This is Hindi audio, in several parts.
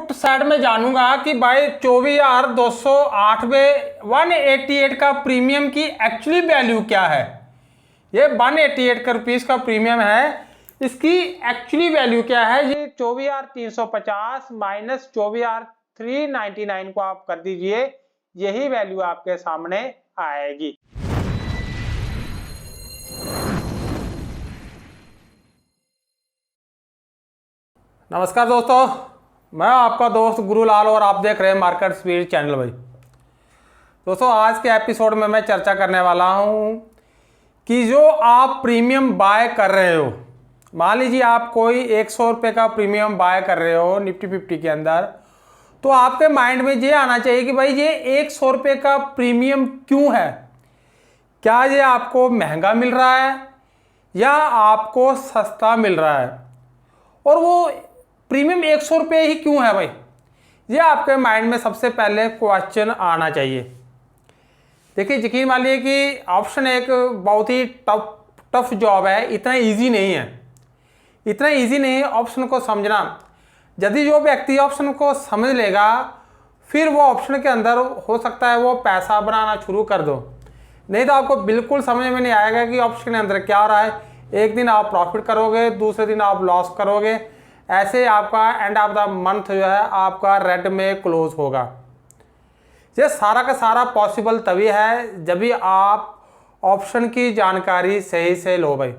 पुट साइड में जानूंगा कि भाई 24,208 में 188 का प्रीमियम की एक्चुअली वैल्यू क्या है। ये 188 का रुपीस का प्रीमियम है, इसकी एक्चुअली वैल्यू क्या है। ये 24,350 माइनस 24,399 को आप कर दीजिए, यही वैल्यू आपके सामने आएगी। नमस्कार दोस्तों, मैं आपका दोस्त गुरुलाल और आप देख रहे हैं मार्केट स्पीड चैनल। भाई दोस्तों, आज के एपिसोड में मैं चर्चा करने वाला हूं कि जो आप प्रीमियम बाय कर रहे हो, मान लीजिए आप कोई 100 रुपये का प्रीमियम बाय कर रहे हो निफ्टी 50 के अंदर, तो आपके माइंड में ये आना चाहिए कि भाई ये 100 रुपये का प्रीमियम क्यों है। क्या ये आपको महंगा मिल रहा है या आपको सस्ता मिल रहा है, और वो प्रीमियम 100 रुपये ही क्यों है। भाई ये आपके माइंड में सबसे पहले क्वेश्चन आना चाहिए। देखिए, यकीन मानिए कि ऑप्शन एक बहुत ही टफ जॉब है, इतना इजी नहीं है, इतना इजी नहीं है ऑप्शन को समझना। यदि जो व्यक्ति ऑप्शन को समझ लेगा, फिर वो ऑप्शन के अंदर हो सकता है वो पैसा बनाना शुरू कर दो, नहीं तो आपको बिल्कुल समझ में नहीं आएगा कि ऑप्शन के अंदर क्या हो रहा है। एक दिन आप प्रॉफिट करोगे, दूसरे दिन आप लॉस करोगे, ऐसे आपका एंड ऑफ द मंथ जो है आपका रेड में क्लोज होगा। ये सारा का सारा पॉसिबल तभी है जब भी आप ऑप्शन की जानकारी सही से लो। भाई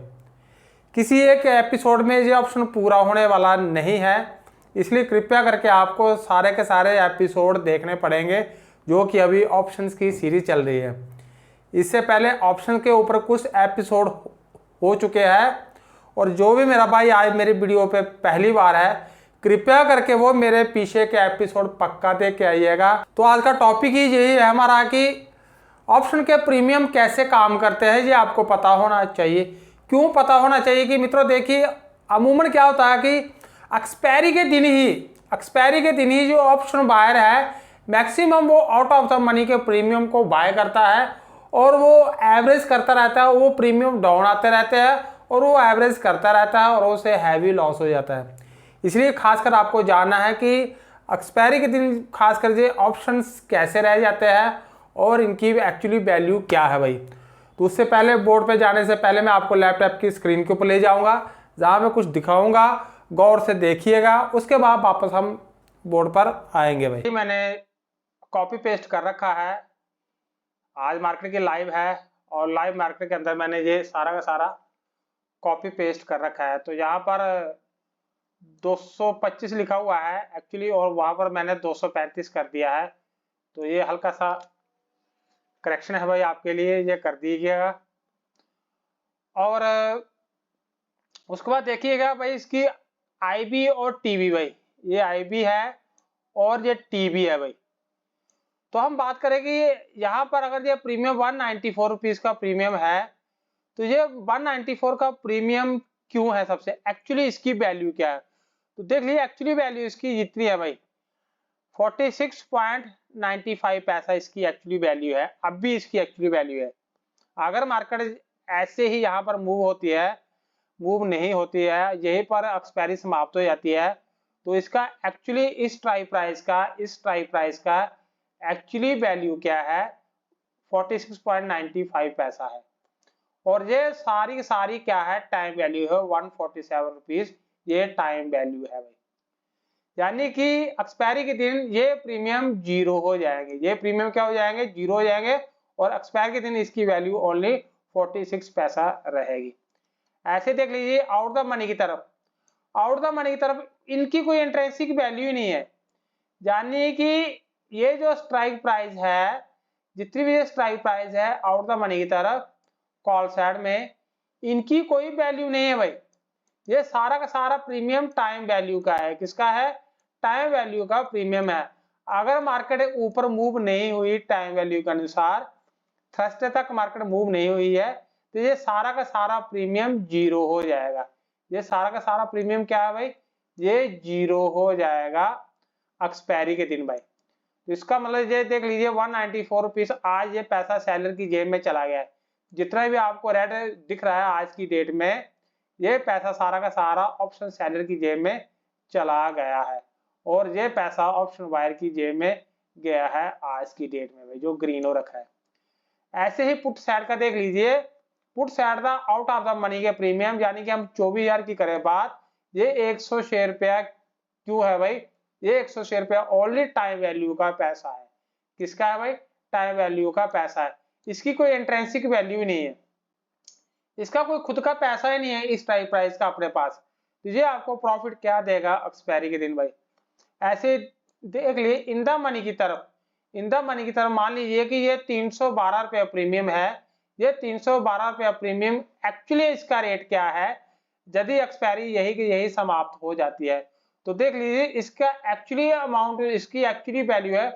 किसी एक एपिसोड में ये ऑप्शन पूरा होने वाला नहीं है, इसलिए कृपया करके आपको सारे के सारे एपिसोड देखने पड़ेंगे जो कि अभी ऑप्शंस की सीरीज चल रही है। इससे पहले ऑप्शन के ऊपर कुछ एपिसोड हो चुके हैं, और जो भी मेरा भाई आज मेरी वीडियो पे पहली बार है, कृपया करके वो मेरे पीछे के एपिसोड पक्का देख के आइएगा। तो आज का टॉपिक ही यही है हमारा कि ऑप्शन के प्रीमियम कैसे काम करते हैं, ये आपको पता होना चाहिए। क्यों पता होना चाहिए कि मित्रों, देखिए अमूमन क्या होता है कि एक्सपायरी के दिन ही जो ऑप्शन बायर है मैक्सिमम वो आउट ऑफ द मनी के प्रीमियम को बाय करता है, और वो एवरेज करता रहता है, वो प्रीमियम डाउन आते रहते हैं और वो एवरेज करता रहता है और उसे हैवी लॉस हो जाता है। इसलिए खासकर आपको जानना है कि एक्सपायरी के दिन खासकर ये ऑप्शंस कैसे रह जाते हैं और इनकी एक्चुअली वैल्यू क्या है। भाई तो उससे पहले बोर्ड पे जाने से पहले मैं आपको लैपटॉप की स्क्रीन के ऊपर ले जाऊंगा, जहाँ मैं कुछ दिखाऊंगा, गौर से देखिएगा, उसके बाद वापस हम बोर्ड पर आएंगे। भाई मैंने कॉपी पेस्ट कर रखा है, आज मार्केट की लाइव है और लाइव मार्केट के अंदर मैंने ये सारा का सारा कॉपी पेस्ट कर रखा है। तो यहाँ पर 225 लिखा हुआ है एक्चुअली, और वहां पर मैंने 235 कर दिया है। तो ये हल्का सा करेक्शन है भाई आपके लिए, ये कर दीजिएगा। और उसके बाद देखिएगा भाई इसकी आईबी और टीबी। भाई ये आईबी है और ये टीबी है। भाई तो हम बात करें कि यहाँ पर अगर ये प्रीमियम 194 रुपीज का प्रीमियम है, तो ये 194 का प्रीमियम क्यों है, सबसे एक्चुअली इसकी वैल्यू क्या है। तो देख लीजिए एक्चुअली वैल्यू इसकी जितनी है भाई 46.95 पैसा इसकी एक्चुअली वैल्यू है। अब भी इसकी एक्चुअली वैल्यू है। अगर मार्केट ऐसे ही यहाँ पर मूव नहीं होती है, यहीं पर एक्सपायरी समाप्त हो जाती है, तो इसका एक्चुअली इस स्ट्राइक प्राइस का एक्चुअली वैल्यू क्या है 46.95 पैसा है। और ये सारी की सारी क्या है, टाइम वैल्यू है 147 रुपीज, ये टाइम वैल्यू है। भाई यानी कि एक्सपायरी के दिन ये प्रीमियम जीरो हो जाएंगे, ये प्रीमियम क्या हो जाएंगे, जीरो हो जाएंगे, और एक्सपायर के दिन इसकी वैल्यू ओनली 46 पैसा रहेगी। ऐसे देख लीजिए आउट द मनी की तरफ इनकी कोई इंट्रिंसिक वैल्यू ही नहीं है। यानी कि ये जो स्ट्राइक प्राइस है, जितनी भी स्ट्राइक प्राइस है आउट द मनी की तरफ कॉल साइड में, इनकी कोई वैल्यू नहीं है। भाई ये सारा का सारा प्रीमियम टाइम वैल्यू का है। किसका है, टाइम वैल्यू का प्रीमियम है। अगर मार्केट ऊपर मूव नहीं हुई टाइम वैल्यू के अनुसार, थर्सडे तक मार्केट मूव नहीं हुई है, तो ये सारा का सारा प्रीमियम जीरो हो जाएगा। ये सारा का सारा प्रीमियम क्या है भाई, ये जीरो हो जाएगा एक्सपायरी के दिन। भाई तो इसका मतलब ये देख लीजिए 194 रुपीज आज ये पैसा सेलर की जेब में चला गया है। जितना भी आपको रेट दिख रहा है आज की डेट में, ये पैसा सारा का सारा ऑप्शन सेलर की जेब में चला गया है। और ये पैसा ऑप्शन बायर की जेब में गया है आज की डेट में भाई, जो ग्रीन हो रखा है। ऐसे ही पुट साइड का देख लीजिए, पुट साइड का आउट ऑफ द मनी के प्रीमियम, यानी कि हम 24,000 की करें बात, ये 106 रुपया क्यों है भाई, ये 106 रुपया ओनली टाइम वैल्यू का पैसा है। किसका है भाई, टाइम वैल्यू का पैसा है, इसकी कोई इंट्रिंसिक वैल्यू नहीं है, इसका कोई खुद का पैसा ही नहीं है इस टाइप प्राइस का अपने पास। तो ये आपको प्रॉफिट क्या देगा एक्सपायरी के दिन भाई। ऐसे देख लिए इन द मनी की तरफ, इन द मनी की तरफ मान लीजिए कि ये 312 रुपया प्रीमियम है, ये 312 रुपया प्रीमियम एक्चुअली इसका रेट क्या है यदि एक्सपायरी यही की यही समाप्त हो जाती है। तो देख लीजिए इसका एक्चुअली अमाउंट, इसकी एक्चुअली वैल्यू है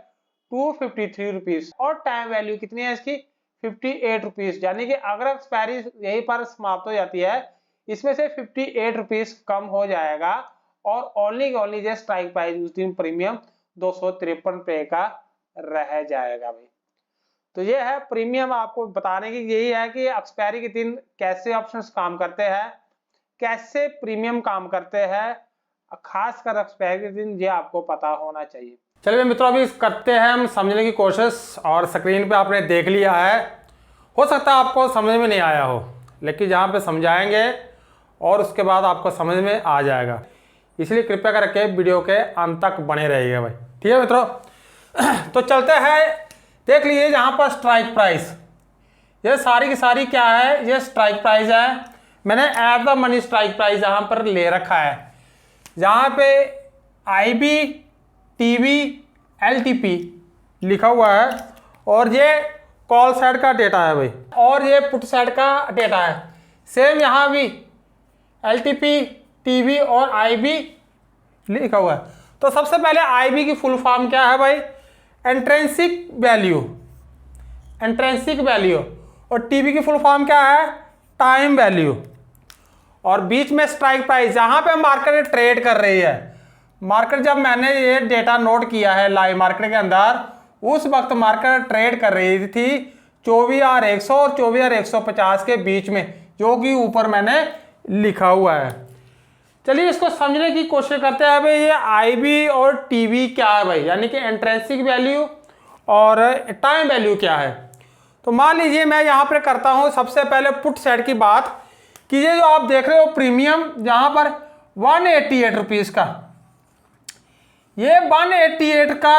253 रुपीज और टाइम वैल्यू कितनी है इसकी 58 रुपीज, यानी कि अगर एक्सपायरी यहीं पर समाप्त हो जाती है इसमें से 58 रुपीज कम हो जाएगा और ओनली जो स्ट्राइक प्राइस उस दिन प्रीमियम 253 रुपए का रह जाएगा भाई। तो ये है प्रीमियम, आपको बताने की यही है कि एक्सपायरी के दिन कैसे ऑप्शंस काम करते हैं, कैसे प्रीमियम काम करते हैं, खासकर एक्सपायरी के दिन ये आपको पता होना चाहिए। चलिए मित्रों, अभी करते हैं हम समझने की कोशिश, और स्क्रीन पे आपने देख लिया है, हो सकता है आपको समझ में नहीं आया हो, लेकिन जहाँ पे समझाएंगे और उसके बाद आपको समझ में आ जाएगा, इसलिए कृपया करके वीडियो के अंत तक बने रहिएगा भाई, ठीक है मित्रों। तो चलते हैं, देख लीजिए यहाँ पर स्ट्राइक प्राइस, ये सारी की सारी क्या है, ये स्ट्राइक प्राइस है। मैंने at the money strike price यहाँ पर ले रखा है, जहाँ पे IB, TB, LTP लिखा हुआ है, और ये कॉल साइड का डेटा है भाई, और ये पुट साइड का डेटा है। सेम यहाँ भी LTP, TB और IB लिखा हुआ है। तो सबसे पहले IB की फुल फॉर्म क्या है भाई, इंट्रिंसिक वैल्यू, इंट्रिंसिक वैल्यू, और TB की फुल फॉर्म क्या है, टाइम वैल्यू, और बीच में स्ट्राइक प्राइस, जहां पे मार्केट ट्रेड कर रही है। मार्केट, जब मैंने ये डेटा नोट किया है लाइव मार्केट के अंदर, उस वक्त मार्केट ट्रेड कर रही थी 24,100 और 24,150 के बीच में, जो कि ऊपर मैंने लिखा हुआ है। चलिए इसको समझने की कोशिश करते हैं भाई, ये IB और TB क्या है भाई, यानी कि इंट्रिंसिक वैल्यू और टाइम वैल्यू क्या है। तो मान लीजिए मैं यहाँ पर करता हूँ सबसे पहले पुट साइड की बात, कि ये जो आप देख रहे हो प्रीमियम यहाँ पर 188 रुपीज का, ये 188 का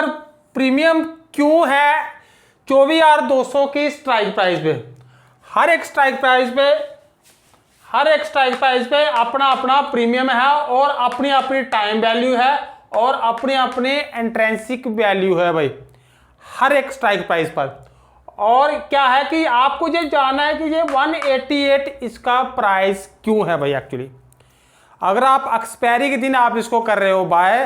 प्रीमियम क्यों है 24,200 की स्ट्राइक प्राइस पे। हर एक स्ट्राइक प्राइस पे अपना अपना प्रीमियम है, और अपनी अपनी टाइम वैल्यू है, और अपनी अपनी इंट्रिंसिक वैल्यू है भाई, हर एक स्ट्राइक प्राइस पर। और क्या है कि आपको ये जानना है कि ये 188 इसका प्राइस क्यों है भाई। एक्चुअली अगर आप एक्सपायरी के दिन आप इसको कर रहे हो बाय,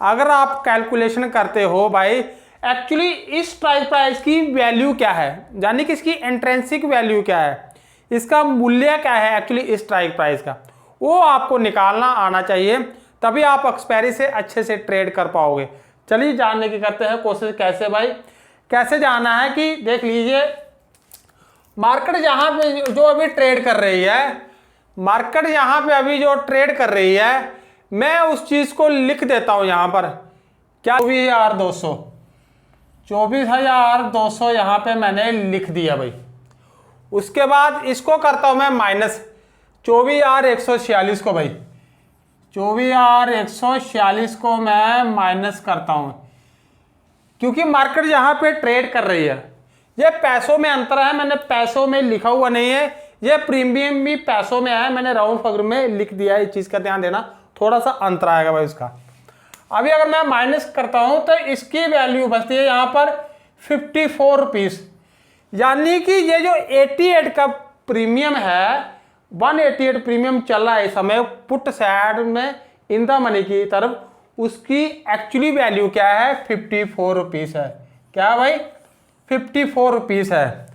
अगर आप कैलकुलेशन करते हो भाई, एक्चुअली इस स्ट्राइक प्राइस की वैल्यू क्या है, यानी कि इसकी इंट्रिंसिक वैल्यू क्या है, इसका मूल्य क्या है एक्चुअली इस स्ट्राइक प्राइस का, वो आपको निकालना आना चाहिए, तभी आप एक्सपायरी से अच्छे से ट्रेड कर पाओगे। चलिए जानने की करते हैं कोशिश, कैसे भाई, कैसे जाना है कि देख लीजिए मार्केट जहां पे जो अभी ट्रेड कर रही है, मार्केट यहां पे अभी जो ट्रेड कर रही है, मैं उस चीज को लिख देता हूं यहां पर, क्या 24,200 यहां पे मैंने लिख दिया भाई। उसके बाद इसको करता हूं मैं माइनस 24,146 को भाई, 24,146 को मैं माइनस करता हूं, क्योंकि मार्केट यहां पे ट्रेड कर रही है। ये पैसों में अंतर है, मैंने पैसों में लिखा हुआ नहीं है, ये प्रीमियम भी पैसों में है, मैंने राउंड फिगर में लिख दिया है, इस चीज का ध्यान देना, थोड़ा सा अंतर आएगा भाई उसका। अभी अगर मैं माइनस करता हूं तो इसकी वैल्यू बचती है यहां पर 54 रुपीज, यानी कि ये जो 88 का प्रीमियम है, 188 प्रीमियम चल रहा है इस समय पुट साइड में इन द मनी की तरफ, उसकी एक्चुअली वैल्यू क्या है 54 रुपीज है। क्या भाई 54 रुपीज है।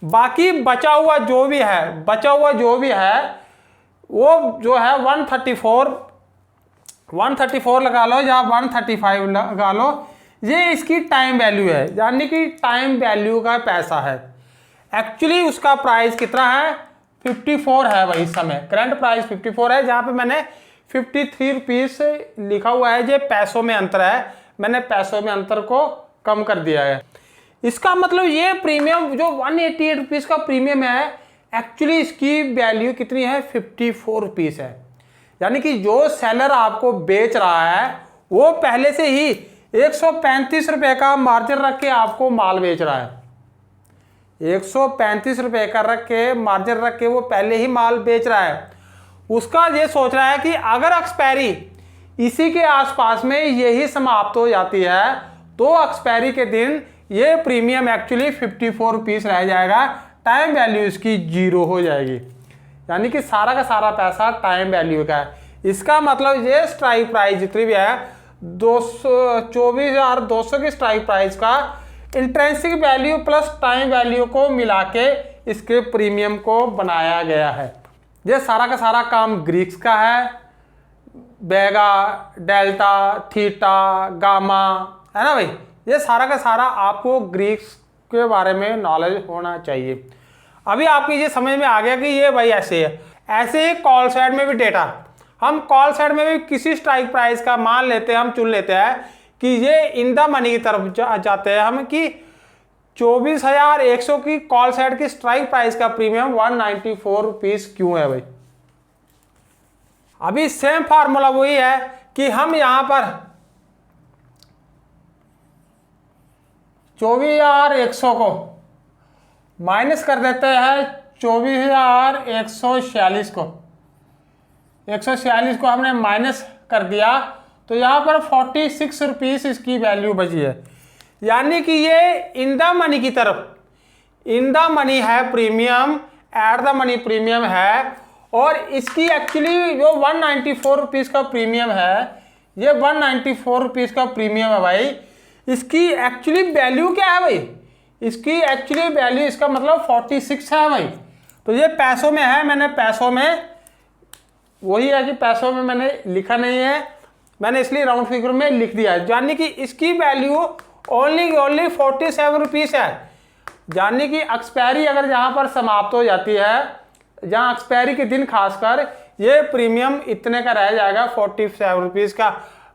बाकी बचा हुआ जो भी है वो जो है 134 लगा लो या 135 लगा लो, ये इसकी टाइम वैल्यू है, यानी कि टाइम वैल्यू का पैसा है। एक्चुअली उसका प्राइस कितना है 54 है भाई, इस समय करंट प्राइस 54 है, जहां पे मैंने 53 रुपीज़ लिखा हुआ है, ये पैसों में अंतर है, मैंने पैसों में अंतर को कम कर दिया है। इसका मतलब ये प्रीमियम जो 188 रुपीज़ का प्रीमियम है, एक्चुअली इसकी वैल्यू कितनी है, 54 रुपीज़ है। यानी कि जो सेलर आपको बेच रहा है वो पहले से ही 135 रुपये का मार्जिन रख के आपको माल बेच रहा है। 135 रुपये का रख के मार्जिन रख के वो पहले ही माल बेच रहा है। उसका ये सोच रहा है कि अगर एक्सपायरी इसी के आसपास में यही समाप्त हो जाती है तो एक्सपायरी के दिन ये प्रीमियम एक्चुअली 54 रुपीज़ रह जाएगा, टाइम वैल्यू इसकी 0 हो जाएगी। यानी कि सारा का सारा पैसा टाइम वैल्यू का है। इसका मतलब ये स्ट्राइक प्राइस जितनी भी है 24,200 की स्ट्राइक प्राइस का intrinsic value plus time value को मिला के इसके प्रीमियम को बनाया गया है। ये सारा का सारा काम ग्रीक्स का है, बेगा, डेल्टा, थीटा, गामा, है ना भाई। ये सारा का सारा आपको ग्रीक्स के बारे में नॉलेज होना चाहिए। अभी आपकी ये समझ में आ गया कि ये भाई ऐसे है। ऐसे ही कॉल साइड में भी डेटा, हम कॉल साइड में भी किसी स्ट्राइक प्राइस का मान लेते हैं, हम चुन लेते हैं कि ये इन द मनी की तरफ जाते हैं हम कि 24,100 की कॉल साइड की स्ट्राइक प्राइस का प्रीमियम 194 रुपीज़ क्यों है भाई। अभी सेम फार्मूला वही है कि हम यहां पर 24,100 को माइनस कर देते हैं 24,146 को, 146 को हमने माइनस कर दिया तो यहाँ पर 46 रुपीज़ इसकी वैल्यू बची है। यानी कि ये इन द मनी की तरफ, इन द मनी है premium, at the money premium है, और इसकी एक्चुअली जो 194 रुपीज़ का प्रीमियम है, ये 194 रुपीज़ का प्रीमियम है भाई। इसकी एक्चुअली वैल्यू क्या है भाई, इसकी एक्चुअली वैल्यू इसका मतलब 46 है भाई। तो ये पैसों में है, मैंने पैसों में वही है कि पैसों में मैंने लिखा नहीं है, मैंने इसलिए राउंड फिगर में लिख दिया है। यानी कि इसकी वैल्यू ओनली 47 रुपीज़ है। यानी कि एक्सपायरी अगर यहाँ पर समाप्त हो जाती है, जहाँ एक्सपायरी के दिन खासकर, ये प्रीमियम इतने का रह जाएगा 47 रुपीज़ का।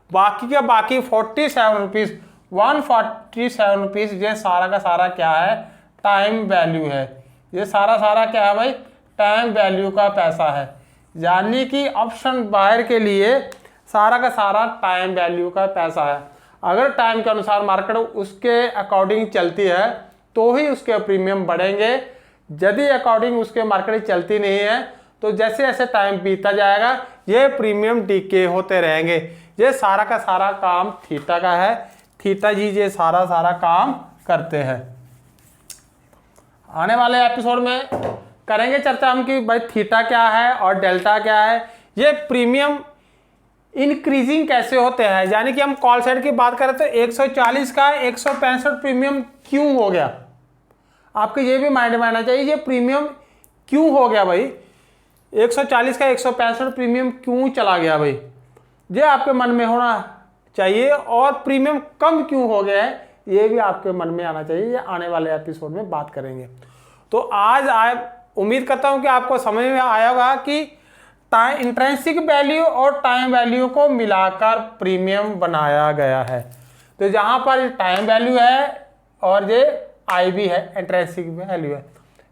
बाकी का बाकी 47 रुपीज़, 147 रुपीज़, ये सारा का सारा क्या है, टाइम वैल्यू है। ये सारा सारा क्या है भाई, टाइम वैल्यू का पैसा है। यानी कि ऑप्शन बायर के लिए सारा का सारा टाइम वैल्यू का पैसा है। अगर टाइम के अनुसार मार्केट उसके अकॉर्डिंग चलती है तो ही उसके प्रीमियम बढ़ेंगे। यदि अकॉर्डिंग उसके मार्केट चलती नहीं है तो जैसे जैसे टाइम बीतता जाएगा ये प्रीमियम डीके होते रहेंगे। ये सारा का सारा काम थीटा का है, थीटा जी ये सारा सारा काम करते हैं। आने वाले एपिसोड में करेंगे चर्चा हम कि भाई थीटा क्या है और डेल्टा क्या है, ये प्रीमियम इंक्रीजिंग कैसे होते हैं। यानी कि हम कॉल साइड की बात करें तो 140 का 165 प्रीमियम क्यों हो गया, आपके ये भी माइंड में आना चाहिए, ये प्रीमियम क्यों हो गया भाई, 140 का 165 प्रीमियम क्यों चला गया भाई, ये आपके मन में होना चाहिए। और प्रीमियम कम क्यों हो गया है ये भी आपके मन में आना चाहिए। ये आने वाले एपिसोड में बात करेंगे। तो आज उम्मीद करता हूं कि आपको समझ में आया होगा कि टाइम इंट्रेंसिक वैल्यू और टाइम वैल्यू को मिलाकर प्रीमियम बनाया गया है। तो जहां पर टाइम वैल्यू है और ये IB है, इंट्रेंसिक वैल्यू है,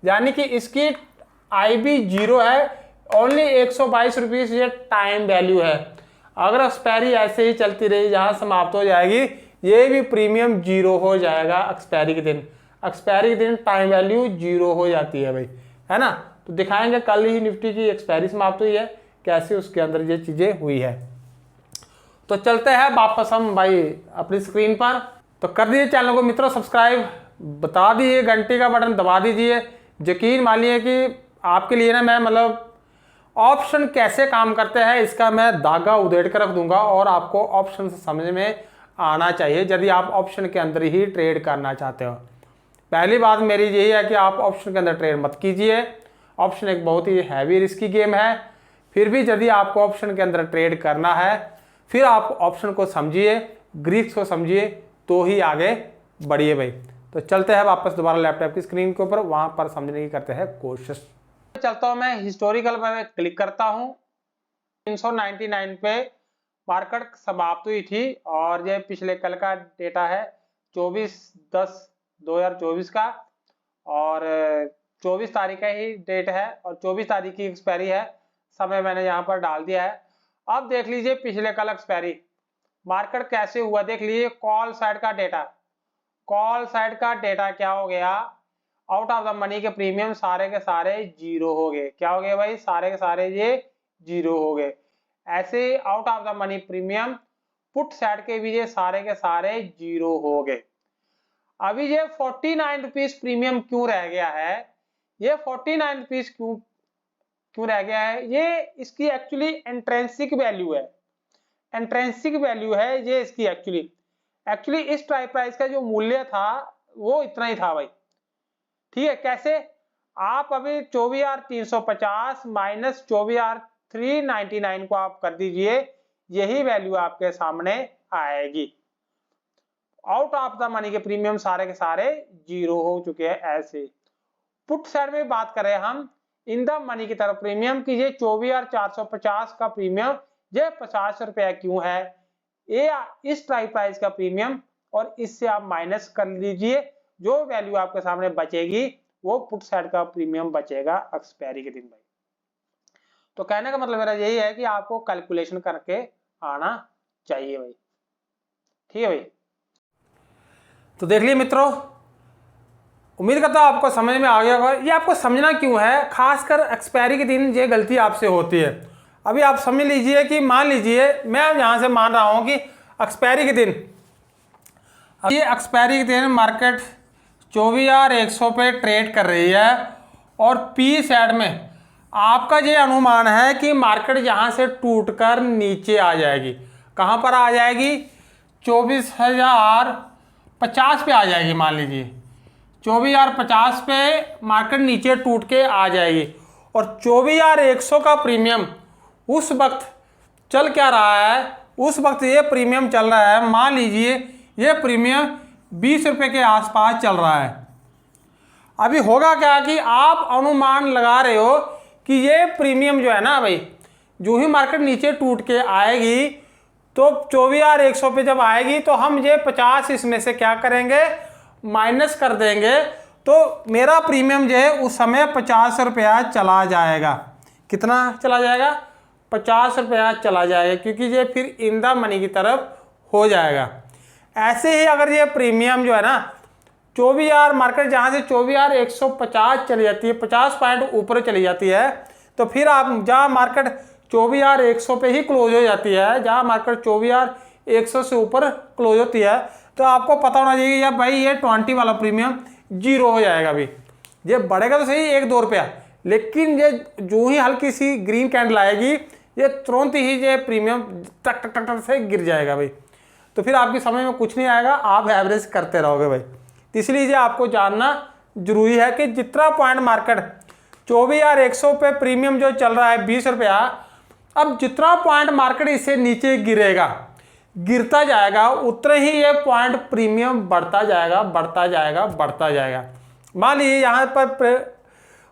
यानी कि इसकी IB 0 है, ओनली 122 रुपीज़ ये टाइम वैल्यू है। अगर एक्सपायरी ऐसे ही चलती रही जहां समाप्त हो जाएगी ये भी प्रीमियम 0 हो जाएगा एक्सपायरी के दिन। एक्सपायरी के दिन टाइम वैल्यू 0 हो जाती है भाई, है ना। तो दिखाएंगे कल ही निफ्टी की एक्सपायरी समाप्त हुई है, कैसे उसके अंदर ये चीज़ें हुई है। तो चलते हैं वापस हम भाई अपनी स्क्रीन पर। तो कर दीजिए चैनल को मित्रों सब्सक्राइब, बता दीजिए, घंटी का बटन दबा दीजिए। यकीन मानिए कि आपके लिए ना मैं मतलब ऑप्शन कैसे काम करते हैं इसका मैं धागा उधेड़ कर रख दूंगा और आपको ऑप्शन समझ में आना चाहिए यदि आप ऑप्शन के अंदर ही ट्रेड करना चाहते हो। पहली बात मेरी यही है कि आप ऑप्शन के अंदर ट्रेड मत कीजिए। ऑप्शन एक बहुत ही हैवी रिस्की गेम है। फिर भी यदि आपको ऑप्शन के अंदर ट्रेड करना है फिर आप ऑप्शन को समझिए, ग्रीक्स को समझिए, तो ही आगे बढ़िए भाई। तो चलते हैं वापस दोबारा लैपटॉप की स्क्रीन के ऊपर, वहां पर समझने की करते हैं कोशिश। चलता हूं मैं हिस्टोरिकल में क्लिक करता हूं। 399 पे मार्केट समाप्त हुई थी और ये पिछले कल का डेटा है 24/10/2024 का और 24 तारीख का ही डेट है और 24 तारीख की एक्सपायरी है। समय मैंने यहाँ पर डाल दिया है। अब देख लीजिए पिछले कल एक्सपायरी मार्केट कैसे हुआ, देख लीजिए कॉल साइड का डेटा। कॉल साइड का डेटा क्या हो गया, आउट ऑफ द मनी के प्रीमियम सारे के सारे जीरो हो गए। क्या हो गए भाई, सारे के सारे ये जीरो हो गए। ऐसे out of the money premium put side के भी ये सारे के सारे जीरो हो गए। अभी ये 49 रुपीज प्रीमियम क्यों रह गया है, ये 49 रुपीज क्यों रह गया है, ये इसकी एक्चुअली इंट्रिंसिक वैल्यू है। इंट्रिंसिक वैल्यू है ये इसकी एक्चुअली इस स्ट्राइक प्राइस का जो मूल्य था वो इतना ही था भाई। ठीक है, कैसे, आप अभी 24,350 माइनस 24,399 को आप कर दीजिए, यही वैल्यू आपके सामने आएगी। आउट ऑफ द मनी के प्रीमियम सारे के सारे जीरो हो चुके हैं। ऐसे पुट साइड में बात करें हम इन द मनी की तरफ प्रीमियम की, ये 24,450 का प्रीमियम ये 50 रुपया क्यों है, ये इस स्ट्राइक प्राइस का प्रीमियम और इससे आप माइनस कर लीजिए, जो वैल्यू आपके सामने बचेगी वो पुट साइड का प्रीमियम बचेगा एक्सपायरी के दिन भाई। तो कहने का मतलब मेरा यही है कि आपको कैलकुलेशन करके आना चाहिए भाई। ठीक है भाई, तो देख लिए मित्रों, उम्मीद करता हूं आपको समझ में आ गया होगा। ये आपको समझना क्यों है, खासकर एक्सपायरी के दिन ये गलती आपसे होती है। अभी आप समझ लीजिए कि मान लीजिए मैं यहाँ से मान रहा हूँ कि एक्सपायरी के दिन, ये एक्सपायरी के दिन मार्केट 24,100 पे ट्रेड कर रही है और पी साइड में आपका ये अनुमान है कि मार्केट यहाँ से टूटकर नीचे आ जाएगी। कहाँ पर आ जाएगी, 24,050 पे आ जाएगी। मान लीजिए 24,050 पे मार्केट नीचे टूट के आ जाएगी और 24,100 का प्रीमियम उस वक्त चल क्या रहा है, उस वक्त ये प्रीमियम चल रहा है, मान लीजिए ये प्रीमियम 20 रुपये के आसपास चल रहा है। अभी होगा क्या कि आप अनुमान लगा रहे हो कि ये प्रीमियम जो है ना भाई, जो ही मार्केट नीचे टूट के आएगी तो 24,100 पे जब आएगी तो हम ये 50 इसमें से क्या करेंगे, माइनस कर देंगे, तो मेरा प्रीमियम जो है उस समय 50 रुपया चला जाएगा। कितना चला जाएगा, 50 रुपया चला जाएगा, क्योंकि ये फिर इन द मनी की तरफ हो जाएगा। ऐसे ही अगर ये प्रीमियम जो है ना 24,000 मार्केट जहाँ से 24,150 चली जाती है, 50 पॉइंट ऊपर चली जाती है, तो फिर आप जहाँ मार्केट 24,100 पे ही क्लोज हो जाती है, जहाँ मार्केट 24,100 से ऊपर क्लोज होती है, तो आपको पता होना चाहिए या भाई ये 20 वाला प्रीमियम जीरो हो जाएगा। अभी ये बढ़ेगा तो सही 1-2 रुपया, लेकिन ये जो ही हल्की सी ग्रीन कैंडल आएगी ये तुरंत ही ये प्रीमियम टक टक टक टक से गिर जाएगा भाई। तो फिर आपकी समझ में कुछ नहीं आएगा, आप एवरेज करते रहोगे भाई। तो इसलिए आपको जानना जरूरी है कि जितना पॉइंट मार्केट 24,100 पे प्रीमियम जो चल रहा है 20 रुपया, अब जितना पॉइंट मार्केट इससे नीचे गिरेगा, गिरता जाएगा, उतना ही ये पॉइंट प्रीमियम बढ़ता जाएगा, बढ़ता जाएगा, बढ़ता जाएगा। मान लीजिए यहाँ पर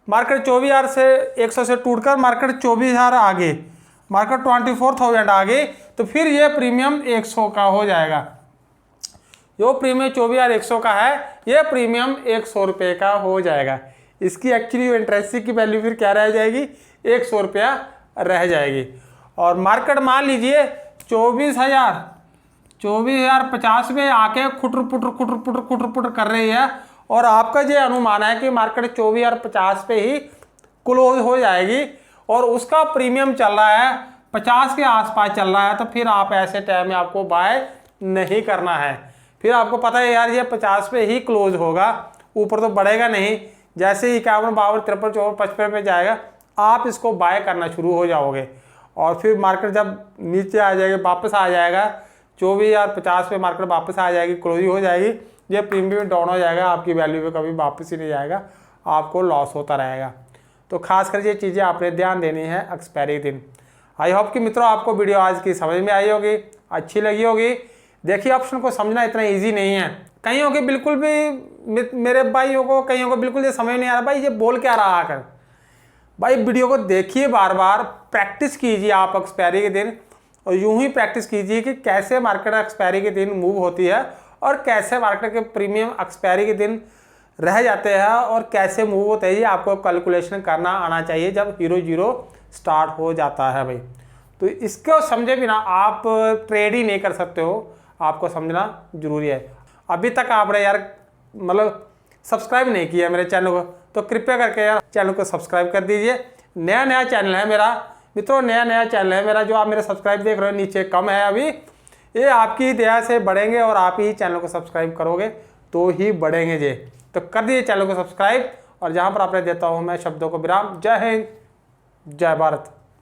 मार्केट 24,100 से टूटकर मार्केट 24,000 आ गई, मार्केट 24,000 आ गई, तो फिर ये प्रीमियम 100 का हो जाएगा। जो प्रीमियम 24,100 का है ये प्रीमियम 100 रुपये का हो जाएगा। इसकी एक्चुअली इंटरेस्ट की वैल्यू फिर क्या रह जाएगी, 100 रुपया रह जाएगी। और मार्केट मान लीजिए 24,050 में आके खुटर पुटर कर रही है और आपका जो अनुमान है कि मार्केट 24,050 पे ही क्लोज हो जाएगी और उसका प्रीमियम चल रहा है 50 के आसपास चल रहा है, तो फिर आप ऐसे टाइम में आपको बाय नहीं करना है। फिर आपको पता है यार ये 50 पे ही क्लोज होगा, ऊपर तो बढ़ेगा नहीं। जैसे ही 51, 52, 53, 54, 55 पे जाएगा आप इसको बाय करना शुरू हो जाओगे और फिर मार्केट जब नीचे आ जाएगी, वापस आ जाएगा 24,050 पे मार्केट वापस आ जाएगी, क्लोज हो जाएगी, ये प्रीमियम डाउन हो जाएगा, आपकी वैल्यू पे कभी वापस ही नहीं जाएगा, आपको लॉस होता रहेगा। तो खासकर ये चीज़ें आपने ध्यान देनी है एक्सपायरी दिन। आई होप कि मित्रों आपको वीडियो आज की समझ में आई होगी, अच्छी लगी होगी। देखिए ऑप्शन को समझना इतना ईजी नहीं है, कईयों के बिल्कुल भी, मेरे भाइयों को कईयों को बिल्कुल ये समझ नहीं आ रहा भाई ये बोल क्या रहा आकर। भाई वीडियो को देखिए, बार बार प्रैक्टिस कीजिए आप एक्सपायरी के दिन, और यूं ही प्रैक्टिस कीजिए कि कैसे मार्केट एक्सपायरी के दिन मूव होती है और कैसे मार्केट के प्रीमियम एक्सपायरी के दिन रह जाते हैं और कैसे मूव होते हैं। ये आपको कैलकुलेशन करना आना चाहिए जब हीरो जीरो स्टार्ट हो जाता है भाई। तो इसको समझे बिना आप ट्रेड ही नहीं कर सकते हो, आपको समझना जरूरी है। अभी तक आपने यार मतलब सब्सक्राइब नहीं किया मेरे चैनल को, तो कृपया करके यार चैनल को सब्सक्राइब कर दीजिए। नया चैनल है मेरा मित्रों, नया चैनल है मेरा। जो आप मेरे सब्सक्राइब देख रहे हो नीचे कम है अभी, ये आपकी दया से बढ़ेंगे और आप ही चैनल को सब्सक्राइब करोगे तो ही बढ़ेंगे जे। तो कर दीजिए चैनल को सब्सक्राइब, और जहाँ पर आपने देता हूँ मैं शब्दों को विराम। जय हिंद, जय भारत।